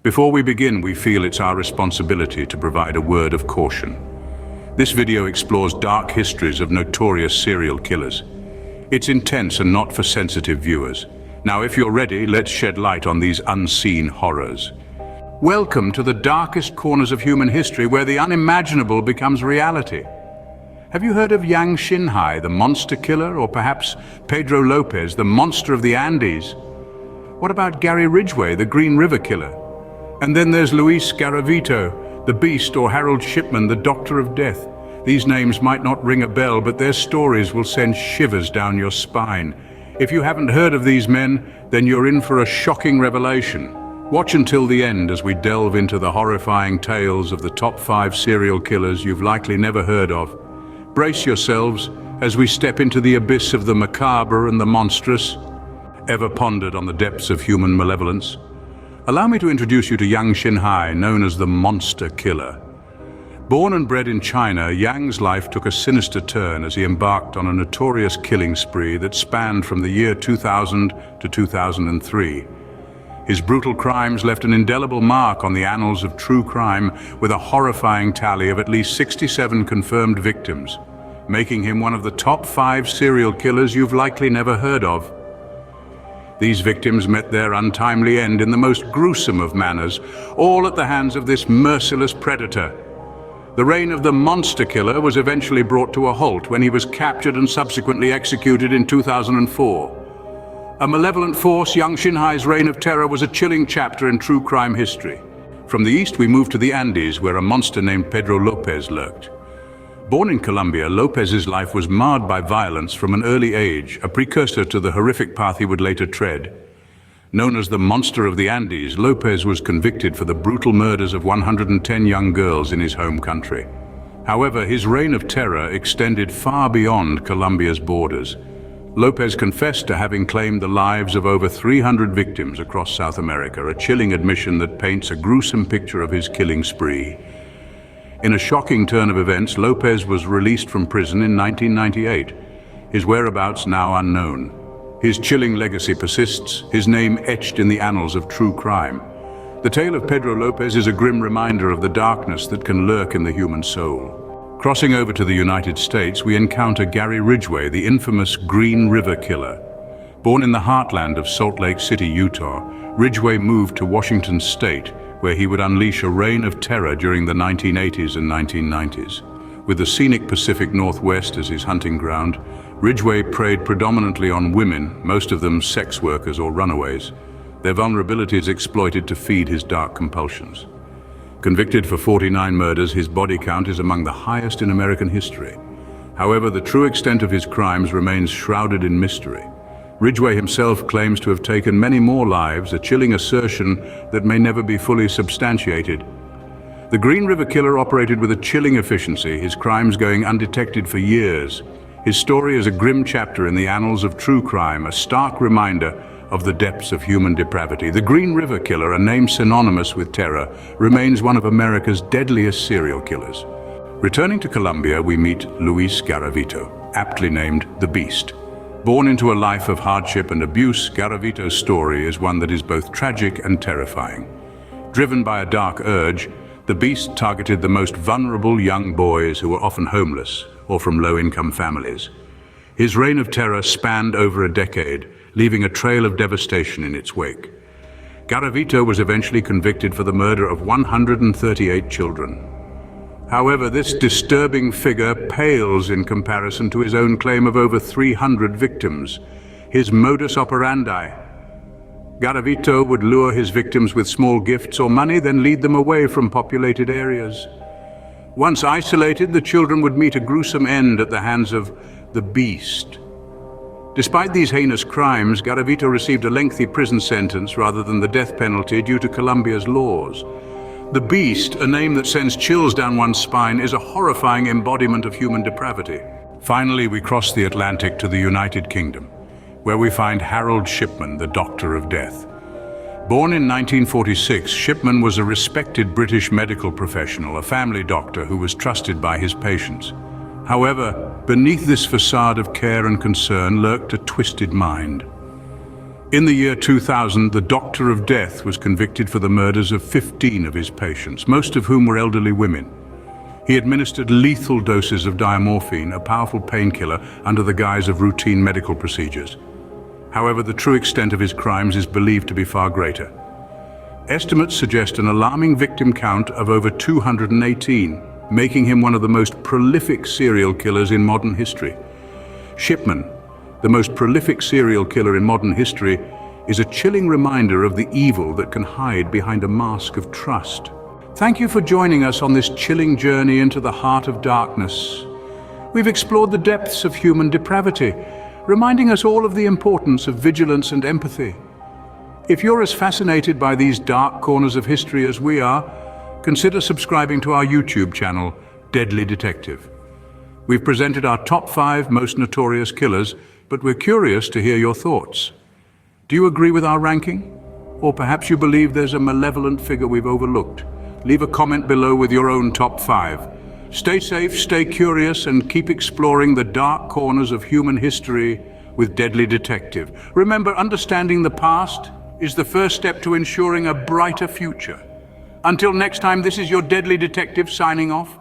Before we begin, we feel it's our responsibility to provide a word of caution. This video explores dark histories of notorious serial killers. It's intense and not for sensitive viewers. Now, if you're ready, let's shed light on these unseen horrors. Welcome to the darkest corners of human history where the unimaginable becomes reality. Have you heard of Yang Xinhai, the monster killer, or perhaps Pedro Lopez, the monster of the Andes? What about Gary Ridgway, the Green River killer? And then there's Luis Garavito, the Beast, or Harold Shipman, the Doctor of Death. These names might not ring a bell, but their stories will send shivers down your spine. If you haven't heard of these men, then you're in for a shocking revelation. Watch until the end as we delve into the horrifying tales of the top 5 serial killers you've likely never heard of. Brace yourselves as we step into the abyss of the macabre and the monstrous. Ever pondered on the depths of human malevolence? Allow me to introduce you to Yang Xinhai, known as the Monster Killer. Born and bred in China, Yang's life took a sinister turn as he embarked on a notorious killing spree that spanned from the year 2000 to 2003. His brutal crimes left an indelible mark on the annals of true crime, with a horrifying tally of at least 67 confirmed victims, making him one of the top 5 serial killers you've likely never heard of. These victims met their untimely end in the most gruesome of manners, all at the hands of this merciless predator. The reign of the Monster Killer was eventually brought to a halt when he was captured and subsequently executed in 2004. A malevolent force, Yang Xinhai's reign of terror was a chilling chapter in true crime history. From the east, we moved to the Andes, where a monster named Pedro Lopez lurked. Born in Colombia, Lopez's life was marred by violence from an early age, a precursor to the horrific path he would later tread. Known as the Monster of the Andes, Lopez was convicted for the brutal murders of 110 young girls in his home country. However, his reign of terror extended far beyond Colombia's borders. Lopez confessed to having claimed the lives of over 300 victims across South America, a chilling admission that paints a gruesome picture of his killing spree. In a shocking turn of events, Lopez was released from prison in 1998, his whereabouts now unknown. His chilling legacy persists, his name etched in the annals of true crime. The tale of Pedro Lopez is a grim reminder of the darkness that can lurk in the human soul. Crossing over to the United States, we encounter Gary Ridgway, the infamous Green River killer. Born in the heartland of Salt Lake City, Utah, Ridgway moved to Washington State, where he would unleash a reign of terror during the 1980s and 1990s. With the scenic Pacific Northwest as his hunting ground, Ridgway preyed predominantly on women, most of them sex workers or runaways, their vulnerabilities exploited to feed his dark compulsions. Convicted for 49 murders, his body count is among the highest in American history. However, the true extent of his crimes remains shrouded in mystery. Ridgway himself claims to have taken many more lives, a chilling assertion that may never be fully substantiated. The Green River Killer operated with a chilling efficiency, his crimes going undetected for years. His story is a grim chapter in the annals of true crime, a stark reminder of the depths of human depravity. The Green River Killer, a name synonymous with terror, remains one of America's deadliest serial killers. Returning to Colombia, we meet Luis Garavito, aptly named the Beast. Born into a life of hardship and abuse, Garavito's story is one that is both tragic and terrifying. Driven by a dark urge, the Beast targeted the most vulnerable young boys who were often homeless or from low-income families. His reign of terror spanned over a decade, leaving a trail of devastation in its wake. Garavito was eventually convicted for the murder of 138 children. However, this disturbing figure pales in comparison to his own claim of over 300 victims. His modus operandi: Garavito would lure his victims with small gifts or money, then lead them away from populated areas. Once isolated, the children would meet a gruesome end at the hands of the Beast. Despite these heinous crimes, Garavito received a lengthy prison sentence rather than the death penalty due to Colombia's laws. The Beast, a name that sends chills down one's spine, is a horrifying embodiment of human depravity. Finally, we cross the Atlantic to the United Kingdom, where we find Harold Shipman, the Doctor of Death. Born in 1946, Shipman was a respected British medical professional, a family doctor who was trusted by his patients. However, beneath this facade of care and concern lurked a twisted mind. In the year 2000, the Doctor of Death was convicted for the murders of 15 of his patients, most of whom were elderly women. He administered lethal doses of diamorphine, a powerful painkiller, under the guise of routine medical procedures. However, the true extent of his crimes is believed to be far greater. Estimates suggest an alarming victim count of over 218, making him one of the most prolific serial killers in modern history. Shipman, the most prolific serial killer in modern history, is a chilling reminder of the evil that can hide behind a mask of trust. Thank you for joining us on this chilling journey into the heart of darkness. We've explored the depths of human depravity, reminding us all of the importance of vigilance and empathy. If you're as fascinated by these dark corners of history as we are, consider subscribing to our YouTube channel, Deadly Detective. We've presented our top 5 most notorious killers, but we're curious to hear your thoughts. Do you agree with our ranking? Or perhaps you believe there's a malevolent figure we've overlooked? Leave a comment below with your own top 5. Stay safe, stay curious, and keep exploring the dark corners of human history with Deadly Detective. Remember, understanding the past is the first step to ensuring a brighter future. Until next time, this is your Deadly Detective signing off.